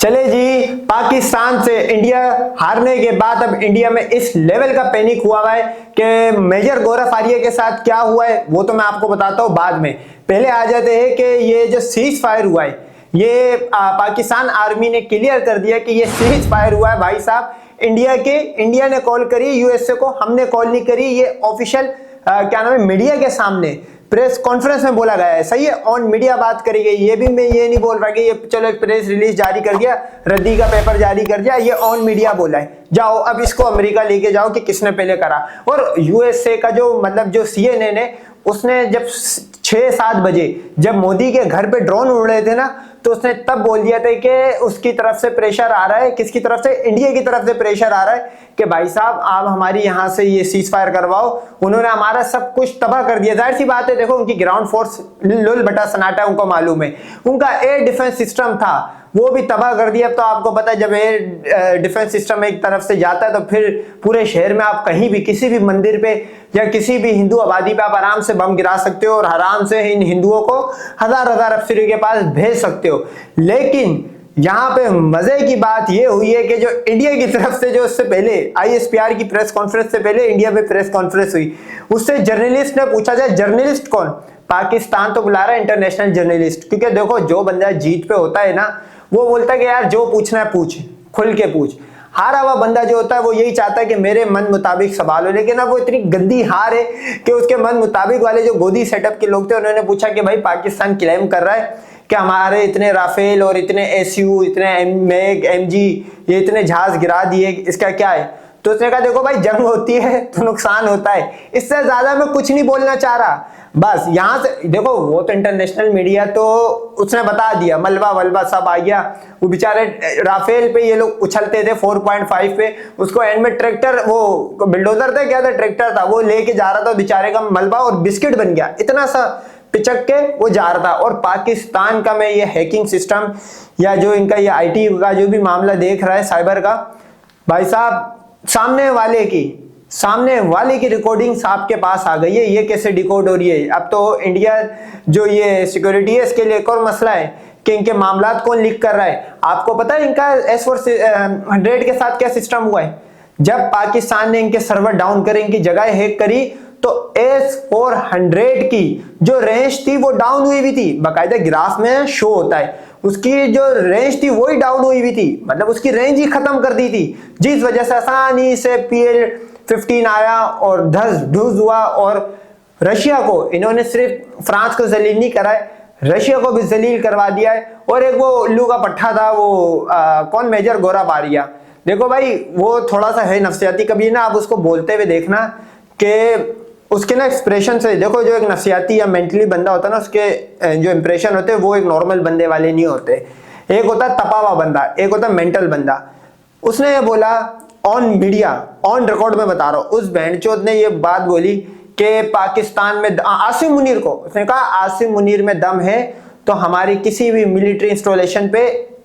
चले जी, पाकिस्तान से इंडिया हारने के बाद अब इंडिया में इस लेवल का पैनिक हुआ है कि मेजर गौरव आर्य के साथ क्या हुआ है वो तो मैं आपको बताता हूँ बाद में। पहले आ जाते हैं कि ये जो सीज फायर हुआ है ये पाकिस्तान आर्मी ने क्लियर कर दिया कि ये सीज फायर हुआ है भाई साहब। इंडिया ने कॉल करी यूएसए को, हमने कॉल नहीं करी। ये ऑफिशियल क्या नाम है मीडिया के सामने प्रेस कॉन्फ्रेंस में बोला गया है, सही है, ऑन मीडिया बात करी गई। ये भी मैं ये नहीं बोल रहा कि ये चलो एक प्रेस रिलीज जारी कर दिया, रद्दी का पेपर जारी कर दिया, ये ऑन मीडिया बोला है। जाओ अब इसको अमेरिका लेके जाओ कि किसने पहले करा। और यूएसए का जो सीएनएन है उसने जब 6-7 बजे जब मोदी के घर पे ड्रोन उड़ रहे थे ना, तो उसने तब बोल दिया था कि उसकी तरफ से प्रेशर आ रहा है। किसकी तरफ से? इंडिया की तरफ से प्रेशर आ रहा है कि भाई साहब आप हमारी यहाँ से ये सीज फायर करवाओ। उन्होंने हमारा सब कुछ तबाह कर दिया। जाहिर सी बात है, देखो उनकी ग्राउंड फोर्स लुल बटा सन्नाटा, उनको मालूम है। उनका एयर डिफेंस सिस्टम था वो भी तबाह कर दिया। अब तो आपको पता है जब एयर डिफेंस सिस्टम एक तरफ से जाता है तो फिर पूरे शहर में आप कहीं भी किसी भी मंदिर पे या किसी भी हिंदू आबादी पे आप आराम से बम गिरा सकते हो और आराम से इन हिंदुओं को हजार अफसरों के पास भेज सकते हो। लेकिन यहाँ पे मजे की बात ये हुई है कि जो इंडिया की तरफ से जो उससे पहले आईएसपीआर की प्रेस कॉन्फ्रेंस से पहले इंडिया में प्रेस कॉन्फ्रेंस हुई, उससे जर्नलिस्ट ने पूछा जाए, जर्नलिस्ट कौन? पाकिस्तान तो बुला रहा है इंटरनेशनल जर्नलिस्ट, क्योंकि देखो जो बंदा जीत पे होता है ना वो बोलता है कि यार जो पूछना है पूछ, खुल के पूछ। हारा हुआ बंदा जो होता है वो यही चाहता है कि मेरे मन मुताबिक सवाल हो। लेकिन अब वो इतनी गंदी हार है कि उसके मन मुताबिक वाले जो गोदी सेटअप के लोग थे उन्होंने पूछा कि भाई पाकिस्तान क्लेम कर रहा है कि हमारे इतने राफेल और इतने एसयू, इतने मैग, एमजी, ये इतने जहाज गिरा दिए, इसका क्या है? तो उसने कहा देखो भाई जंग होती है तो नुकसान होता है, इससे ज्यादा मैं कुछ नहीं बोलना चाह रहा। बस यहां से देखो वो तो इंटरनेशनल मीडिया तो उसने बता दिया, मलबा वलबा सब आ गया। वो बेचारे राफेल पे ये लोग उछलते थे 4.5 पे, उसको एंड में ट्रैक्टर, वो बिल्डोजर था क्या था, ट्रैक्टर था, वो लेके जा रहा था, बेचारे का मलबा और बिस्किट बन गया, इतना सा पिचक के वो जा रहा था। और पाकिस्तान का मैं ये हैकिंग सिस्टम या जो इनका ये आईटी का जो भी मामला देख रहा है साइबर का, भाई साहब सामने वाले की रिकॉर्डिंग्स आपके पास आ गई है, ये कैसे डिकोड हो रही है? अब तो इंडिया जो ये सिक्योरिटी है इसके लिए एक और मसला है कि इनके मामलात कौन लीक कर रहा है। आपको पता है इनका S400 के साथ क्या सिस्टम हुआ है? जब पाकिस्तान ने इनके सर्वर डाउन करे, इनकी जगह हैक करी, तो S400 की जो रेंज थी वो डाउन हुई थी, बाकायदा ग्राफ में शो होता है, उसकी जो रेंज थी वही डाउन हुई थी, मतलब उसकी रेंज ही खत्म कर दी थी, जिस वजह से आसानी से PL-15 आया और धस हुआ। और रशिया को इन्होंने सिर्फ फ्रांस को जलील नहीं करा है, रशिया को भी जलील करवा दिया है। और एक वो उल्लू का पट्टा था वो कौन, मेजर गौरव आर्य, देखो भाई वो थोड़ा सा है नफसियाती, कभी ना आप उसको बोलते हुए देखना कि उसके ना एक्सप्रेशन से देखो, जो एक नफसियाती या मेंटली बंदा होता है ना उसके जो इंप्रेशन होते हैं वो एक नॉर्मल बंदे वाले नहीं होते। एक होता है तपा हुआ बंदा, एक होता है मेंटल बंदा। उसने ये बोला ऑन मीडिया, ऑन रिकॉर्ड में बता रहा हूं, उस बैंडचोद ने ये बात बोली कि पाकिस्तान में आसिम मुनीर को, उसने कहा आसिम मुनीर में दम है तो हमारी किसी भी मिलिट्री इंस्टॉलेशन पे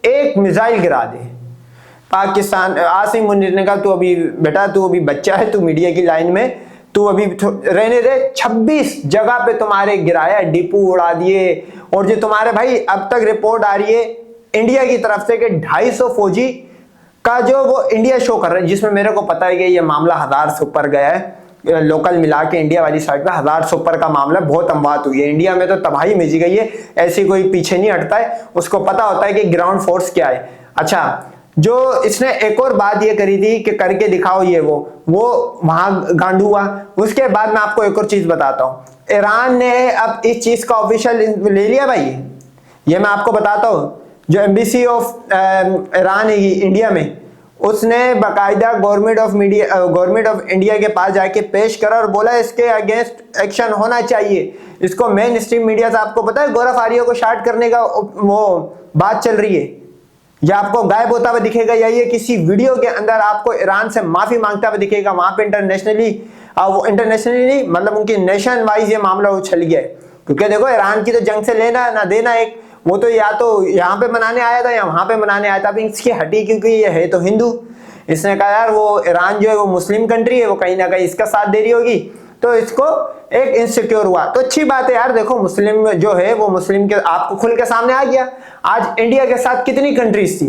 एक मिसाइल गिरा दे। पाकिस्तान, आसिम मुनीर ने कहा तू अभी बेटा, तू अभी बच्चा है, तू मीडिया की लाइन में तू अभी रहने दे। 26 जगह पे तुम्हारे गिराया, डिपू उड़ा दिए। और जो तुम्हारे भाई अब तक रिपोर्ट आ रही है इंडिया की तरफ से कि 250 फौजी का जो वो इंडिया शो कर रहे हैं, जिसमें मेरे को पता है कि ये मामला 1000 से ऊपर गया है, लोकल मिला के इंडिया वाली साइड पे 1000 से ऊपर का मामला, बहुत अमवात हुई है इंडिया में, तो तबाही मची गई है। ऐसी कोई पीछे नहीं हटता है, उसको पता होता है कि ग्राउंड फोर्स क्या है। अच्छा, जो इसने एक और बात ये करी थी कि करके दिखाओ ये वो वहां गांडू हुआ। उसके बाद मैं आपको एक और चीज बताता हूं, ईरान ने अब इस चीज का ऑफिशियल ले लिया भाई, ये मैं आपको बताता हूं। जो एम्बेसी ऑफ ईरान है इंडिया में, उसने बाकायदा गवर्नमेंट ऑफ इंडिया के पास जाके पेश करा और बोला इसके अगेंस्ट एक्शन होना चाहिए। इसको मेन स्ट्रीम मीडिया से, आपको पता है गौरव आर्य को शार्ट करने का वो बात चल रही है, या आपको गायब होता हुआ दिखेगा, या ये किसी वीडियो के अंदर आपको ईरान से माफी मांगता हुआ दिखेगा। वहां पे इंटरनेशनली मतलब उनकी नेशन वाइज ये मामला उछल गया है, क्योंकि देखो ईरान की तो जंग से लेना ना देना, एक वो तो या तो यहाँ पे मनाने आया था या वहां पे मनाने आया था। अब इसकी हटी क्योंकि ये है तो हिंदू, इसने कहा यार वो ईरान जो है वो मुस्लिम कंट्री है, वो कहीं ना कहीं इसका साथ दे रही होगी, तो इसको एक इनसिक्योर हुआ। तो अच्छी बात है यार, देखो मुस्लिम जो है वो मुस्लिम के आपको खुल के सामने आ गया। आज इंडिया के साथ कितनी कंट्रीज थी,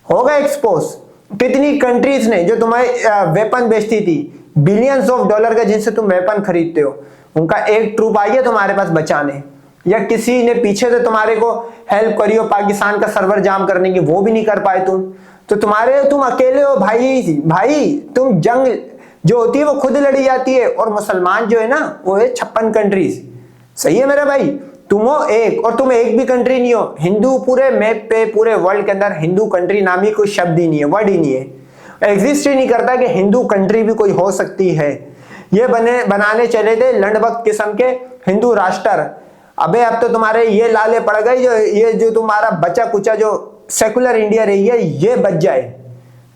होगा एक्सपोज। कितनी कंट्रीज ने जो तुम्हें वेपन बेचती थी बिलियंस ऑफ डॉलर का, जिनसे तुम वेपन खरीदते हो, उनका एक ट्रूप आ गया तुम्हारे पास बचाने, या किसी ने पीछे से तुम्हारे को हेल्प करी हो पाकिस्तान का सर्वर जाम करने की, वो भी नहीं कर पाए तुम। तो तुम अकेले हो भाई। भाई तुम जंग जो होती है वो खुद लड़ी जाती है, और मुसलमान जो है ना वो है 56 कंट्रीज। सही है मेरे भाई, तुम हो एक, और तुम एक भी कंट्री नहीं हो। हिंदू पूरे मैप पे पूरे वर्ल्ड के अंदर हिंदू कंट्री नामी कोई शब्द ही नहीं है, वर्ड ही नहीं है, एग्जिस्ट ही नहीं करता कि हिंदू कंट्री भी कोई हो सकती है। ये बनाने चले थे लंडबक किस्म के हिंदू राष्ट्र। अबे अब तो तुम्हारे ये लाले पड़ गए, जो तुम्हारा बचा कुचा जो सेकुलर इंडिया रही है ये बच जाए,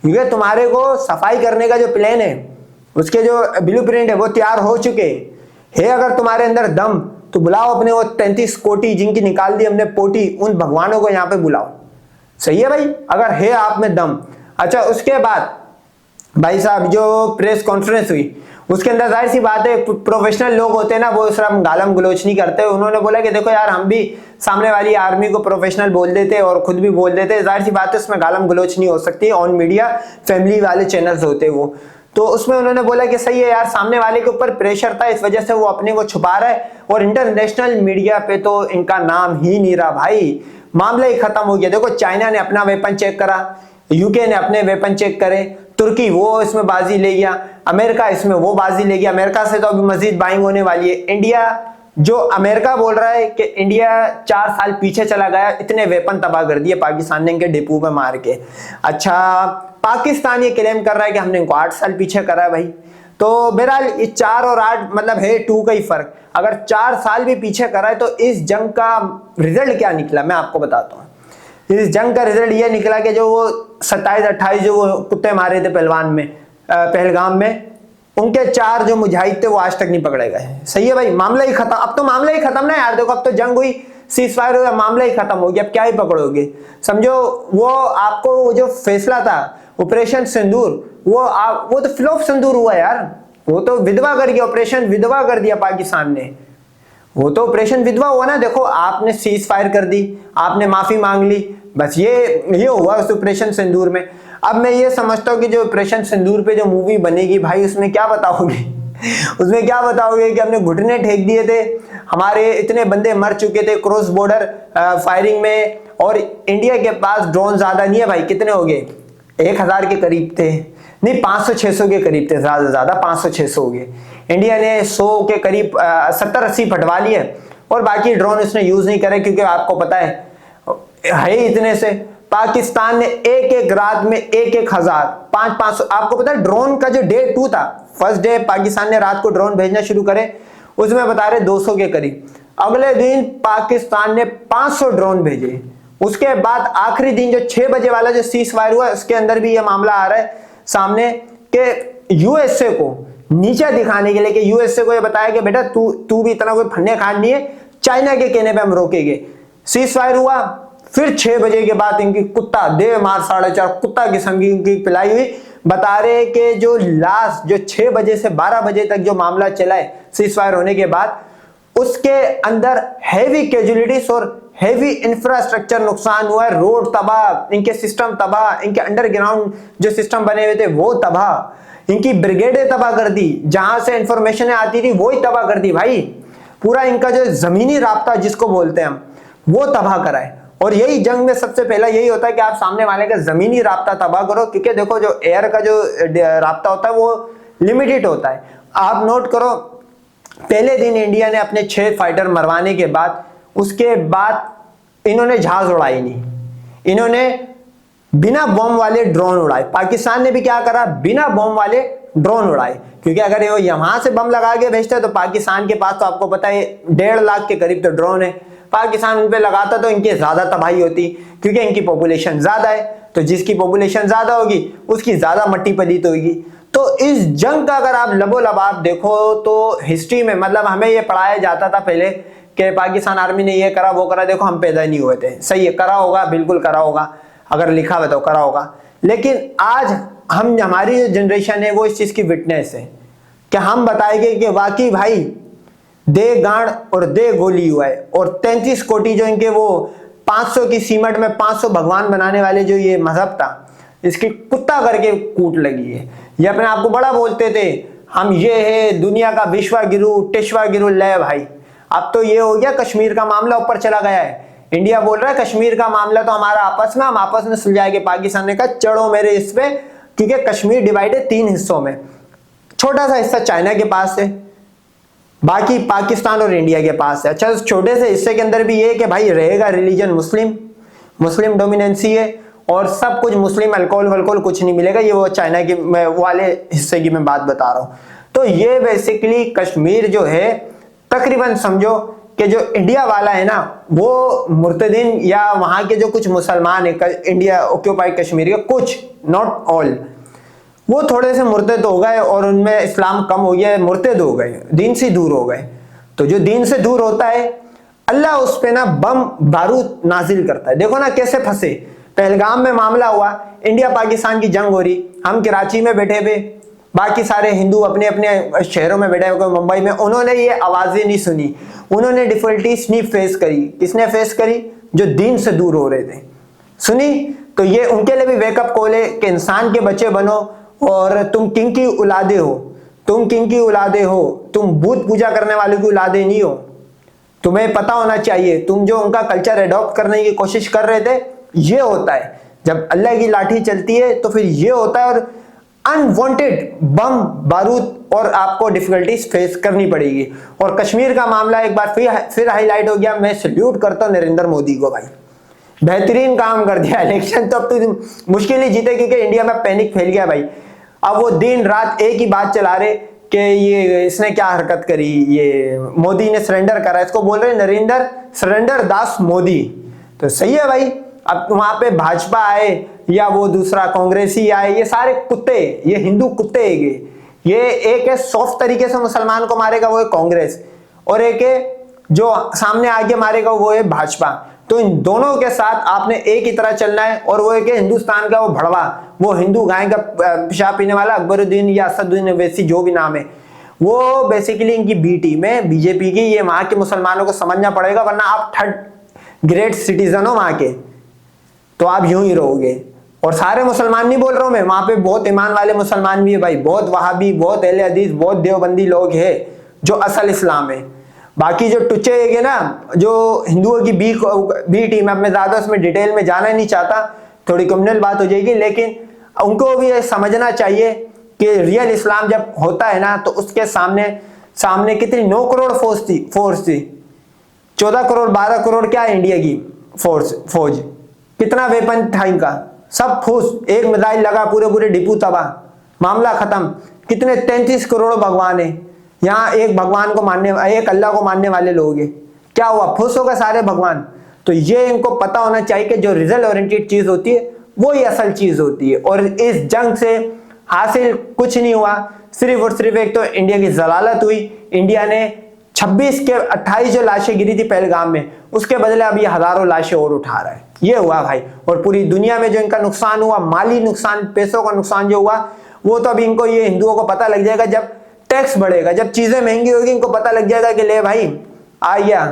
क्योंकि तुम्हारे को सफाई करने का जो प्लान है, उसके जो ब्लूप्रिंट है वो तैयार हो चुके हैं। अगर तुम्हारे अंदर दम तो बुलाओ अपने वो 33 कोटी जिनकी निकाल दी हमने पोटी, उन भगवानों को यहाँ पे बुलाओ। सही है भाई, अगर है आप में दम। अच्छा, उसके बाद भाई साहब जो प्रेस कॉन्फ्रेंस हुई उसके अंदर जाहिर सी बात है प्रोफेशनल लोग होते हैं ना, वो सिर्फ गालम गलोच नहीं करते। उन्होंने बोला कि देखो यार, हम भी सामने वाली आर्मी को प्रोफेशनल बोल देते और खुद भी बोल देते, जाहिर सी बात है उसमें गालम गलोच नहीं हो सकती, ऑन मीडिया फैमिली वाले चैनल्स होते वो। तो उसमें उन्होंने बोला कि सही है यार, सामने वाले के ऊपर प्रेशर था, इस वजह से वो अपने को छुपा रहा है, और इंटरनेशनल मीडिया पे तो इनका नाम ही नहीं रहा भाई, मामला ही खत्म हो गया। देखो चाइना ने अपना वेपन चेक करा, यूके ने अपने वेपन चेक करे, तुर्की वो इसमें बाजी ले गया, अमेरिका इसमें वो बाजी ले गया, अमेरिका से तो अभी मजीद बाइंग होने वाली है। इंडिया, जो अमेरिका बोल रहा है कि इंडिया 4 साल पीछे चला गया, इतने वेपन तबाह कर दिए पाकिस्तान ने इनके डिपो पे मार के। अच्छा, पाकिस्तान ये क्लेम कर रहा है कि हमने इनको 8 साल पीछे करा है भाई। तो बहरहाल 4 और 8 मतलब है 2 का ही फर्क। अगर 4 साल भी पीछे करा है तो इस जंग का रिजल्ट क्या निकला मैं आपको बताता हूँ। इस जंग का रिजल्ट ये निकला कि जो वो 27-28 जो वो कुत्ते मारे थे पहलगाम में, उनके 4 जो मुजाहिद थे वो आज तक नहीं पकड़े गए। सही है भाई, मामला ही खत्म। अब तो मामला ही खत्म ना यार, देखो अब तो जंग हुई, सीजफायर हुआ, मामला ही खत्म हो गया, अब क्या ही पकड़ोगे। समझो वो आपको जो फैसला था ऑपरेशन सिंदूर, वो तो फ्लॉप सिंदूर हुआ यार, वो तो विधवा कर दिया, ऑपरेशन विधवा कर दिया पाकिस्तान ने, वो तो ऑपरेशन विधवा हुआ ना। देखो आपने सीज फायर कर दी, आपने माफी मांग ली, बस ये हुआ उस ऑपरेशन सिंदूर में। अब मैं ये समझता हूँ कि जो ऑपरेशन सिंदूर पे जो मूवी बनेगी भाई, उसमें क्या बताओगे उसमें क्या बताओगे कि हमने घुटने फेंक दिए थे, हमारे इतने बंदे मर चुके थे क्रॉस बॉर्डर फायरिंग में, और इंडिया के पास ड्रोन ज्यादा नहीं है भाई। कितने हो गए? 1000 के करीब थे, नहीं 500-600 के करीब थे, ज्यादा 500-600 हो गए। इंडिया ने 100 के करीब 70-80 फटवा लिए, और बाकी ड्रोन उसने यूज नहीं करे, क्योंकि आपको पता है इतने से। पाकिस्तान ने एक रात में 1,000 500 आपको पता है ड्रोन का जो डे 2 था, फर्स्ट डे पाकिस्तान ने रात को ड्रोन भेजना शुरू करे, उसमें बता रहे 200 के करीब। अगले दिन पाकिस्तान ने 500 ड्रोन भेजे। उसके बाद आखिरी दिन जो 6 बजे वाला जो सीज फायर हुआ, उसके अंदर भी यह मामला आ रहा है सामने कि यूएसए को नीचे दिखाने के लिए, कि यूएसए को यह बताया कि बेटा तू भी इतना कोई फन्ने खान नहीं है, चाइना के कहने पे हम रोकेंगे। सीज फायर हुआ, फिर 6 बजे के बाद इनकी कुत्ता दे मार 4.5 कुत्ता किस्म की पिलाई हुई। बता रहे कि जो लास्ट जो 6 बजे से 12 बजे तक जो मामला चला है सीज फायर होने के बाद, उसके अंदर हैवी कैजुअलिटीज और हैवी इंफ्रास्ट्रक्चर नुकसान हुआ है, रोड तबाह, इनके सिस्टम तबाह, इनके अंडरग्राउंड जो सिस्टम बने हुए थे वो तबाह, इनकी ब्रिगेडें तबाह कर दी, जहां से इंफॉर्मेशन आती थी वही तबाह कर दी भाई। पूरा इनका जो जमीनी राब्ता जिसको बोलते हैं हम, वो तबाह करा है। और यही जंग में सबसे पहला यही होता है कि आप सामने वाले का जमीनी राब्ता तबाह करो, क्योंकि देखो जो एयर का जो राब्ता होता है वो लिमिटेड होता है। आप नोट करो, पहले दिन इंडिया ने अपने 6 फाइटर मरवाने के बाद, उसके बाद इन्होंने जहाज उड़ाई नहीं, इन्होंने बिना बॉम्ब वाले ड्रोन उड़ाए। पाकिस्तान ने भी क्या करा, बिना बॉम्ब वाले ड्रोन उड़ाए, क्योंकि अगर वो यहां से बम लगा के भेजते तो पाकिस्तान के पास तो आपको पता है 1.5 लाख के करीब तो ड्रोन है, पाकिस्तान उन पे लगाता तो इनकी ज्यादा तबाही होती, क्योंकि इनकी पॉपुलेशन ज्यादा है, तो जिसकी पॉपुलेशन ज्यादा होगी उसकी ज्यादा मट्टी पलीत होगी। तो इस जंग का अगर आप लबोलब आप देखो तो हिस्ट्री में, मतलब हमें ये पढ़ाया जाता था पहले कि पाकिस्तान आर्मी ने ये करा वो करा, देखो हम पैदा नहीं हुए थे, सही है, करा होगा, बिल्कुल करा होगा, अगर लिखा हुआ तो करा होगा। लेकिन आज हमारी जो जनरेशन है वो इस चीज की विटनेस है कि हम बताएंगे कि वाकई भाई दे गांड और दे गोली हुआ है, और 33 कोटी जो इनके वो 500 की सीमेंट में 500 भगवान बनाने वाले जो ये मजहब था, इसकी कुत्ता करके कूट लगी है। ये अपने आप को बड़ा बोलते थे, हम ये है दुनिया का विश्वा गुरु टिश्वा गुरु। ले भाई, अब तो ये हो गया, कश्मीर का मामला ऊपर चला गया है। इंडिया बोल रहा है कश्मीर का मामला तो हमारा आपस में, हम आपस में सुलझाएंगे। पाकिस्तान ने कहा चढ़ो मेरे इस पे, क्योंकि कश्मीर डिवाइड है 3 हिस्सों में। छोटा सा हिस्सा चाइना के पास है, बाकी पाकिस्तान और इंडिया के पास है। अच्छा, उस छोटे से हिस्से के अंदर भी ये कि भाई रहेगा रिलीजन मुस्लिम डोमिनेंसी है और सब कुछ मुस्लिम, अल्कोहल वल्कोहल कुछ नहीं मिलेगा। ये वो चाइना के वाले हिस्से की मैं बात बता रहा हूं। तो ये बेसिकली कश्मीर जो है, तकरीबन समझो कि जो इंडिया वाला है ना, वो मुर्तदीन या वहां के जो कुछ मुसलमान है इंडिया ऑक्यूपाइड कश्मीर के, कुछ, नॉट ऑल, वो थोड़े से मुर्तद हो गए और उनमें इस्लाम कम हो गया, मुर्तद हो गए, दीन से दूर हो गए। तो जो दीन से दूर होता है, अल्लाह उस पे ना बम बारूद नाजिल करता है। देखो ना कैसे फंसे। पहलगाम में मामला हुआ, इंडिया पाकिस्तान की जंग हो रही, हम कराची में बैठे हुए, बाकी सारे हिंदू अपने अपने शहरों में बैठे हुए, मुंबई में, उन्होंने ये आवाजें नहीं सुनी, उन्होंने डिफिकल्टीज नहीं फेस करी। किसने फेस करी? जो दीन से दूर हो रहे थे, सुनी। तो ये उनके लिए भी वेकअप कॉल है कि इंसान के बच्चे बनो और तुम किंग की औलादे हो, तुम भूत पूजा करने वालों की औलादे नहीं हो। तुम्हें पता होना चाहिए, तुम जो उनका कल्चर एडॉप्ट करने की कोशिश कर रहे थे, ये होता है जब अल्लाह की लाठी चलती है तो फिर ये होता है, और अनवांटेड बम बारूद और आपको डिफिकल्टीज फेस करनी पड़ेगी। और कश्मीर का मामला एक बार फिर हाईलाइट हो गया। मैं सल्यूट करता हूं नरेंद्र मोदी को भाई, बेहतरीन काम कर दिया। इलेक्शन तो अब तो मुश्किल ही जीते क्योंकि इंडिया में पैनिक फैल गया भाई। अब वो दिन रात एक ही बात चला रहे कि ये इसने क्या हरकत करी, ये मोदी ने सरेंडर करा, इसको बोल रहे नरेंद्र सरेंडर दास मोदी। तो सही है भाई। अब वहां पे भाजपा आए या वो दूसरा कांग्रेसी आए, ये सारे कुत्ते, ये हिंदू कुत्ते है। ये एक है सॉफ्ट तरीके से मुसलमान को मारेगा, वो है कांग्रेस, और एक है जो सामने आगे मारेगा, वो है भाजपा। तो इन दोनों के साथ आपने एक ही तरह चलना है। और वो एक हिंदुस्तान का वो भड़वा, वो हिंदू गाय का पेशाब पीने वाला अकबरुद्दीन या असदुद्दीन ओवैसी जो भी नाम है, वो बेसिकली इनकी बी टीम है बीजेपी की। ये वहां के मुसलमानों को समझना पड़ेगा, वरना आप 3rd ग्रेड सिटीजन हो वहां के, तो आप यूं ही रहोगे। और सारे मुसलमान नहीं बोल रहा हूं मैं, वहां पे बहुत ईमान वाले मुसलमान भी है भाई, बहुत वहाबी, बहुत अहले हदीस, बहुत देवबंदी लोग हैं जो असल इस्लाम है। बाकी जो टुच्चे है ना, जो हिंदुओं की बी टीम, अब मैं ज्यादा उसमें डिटेल में जाना नहीं चाहता, थोड़ी कम्युनल बात हो जाएगी, लेकिन उनको भी ये समझना चाहिए कि रियल इस्लाम जब होता है ना, तो उसके सामने कितनी 9 करोड़ फोर्स थी, 14 करोड़ 12 करोड़ क्या है इंडिया की फौज, कितना वेपन था इनका, सब फूस, एक मिसाइल लगा पूरे डिपू तबाह, मामला खत्म। कितने 33 करोड़ भगवान है यहाँ, एक भगवान को मानने, एक अल्लाह को मानने वाले लोग हैं, क्या हुआ? फुस हो गए सारे भगवान। तो ये इनको पता होना चाहिए कि जो रिजल्ट ओरिएंटेड चीज होती है वो ही असल चीज होती है। और इस जंग से हासिल कुछ नहीं हुआ, सिर्फ और सिर्फ एक तो इंडिया की जलालत हुई। इंडिया ने 26 के 28 जो लाशें गिरी थी पहलगाम में, उसके बदले अब ये हजारों लाशें और उठा रहा है, ये हुआ भाई। और पूरी दुनिया में जो इनका नुकसान हुआ, माली नुकसान, पैसों का नुकसान जो हुआ, वो तो अब इनको, ये हिंदुओं को पता लग जाएगा जब टैक्स बढ़ेगा, जब चीजें महंगी होगी, इनको पता लग जाएगा कि ले भाई आ गया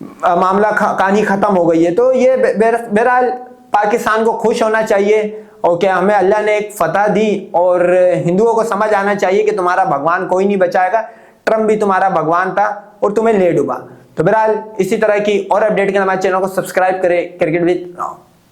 मामला, कहानी खत्म हो गई है। तो ये बहरहाल पाकिस्तान को खुश होना चाहिए और क्या हमें अल्लाह ने एक फतह दी, और हिंदुओं को समझ आना चाहिए कि तुम्हारा भगवान कोई नहीं बचाएगा, ट्रम्प भी तुम्हारा भगवान था और तुम्हें ले डूबा। तो बहरहाल इसी तरह की और अपडेट के लिए हमारे चैनल को सब्सक्राइब करें। Cricket with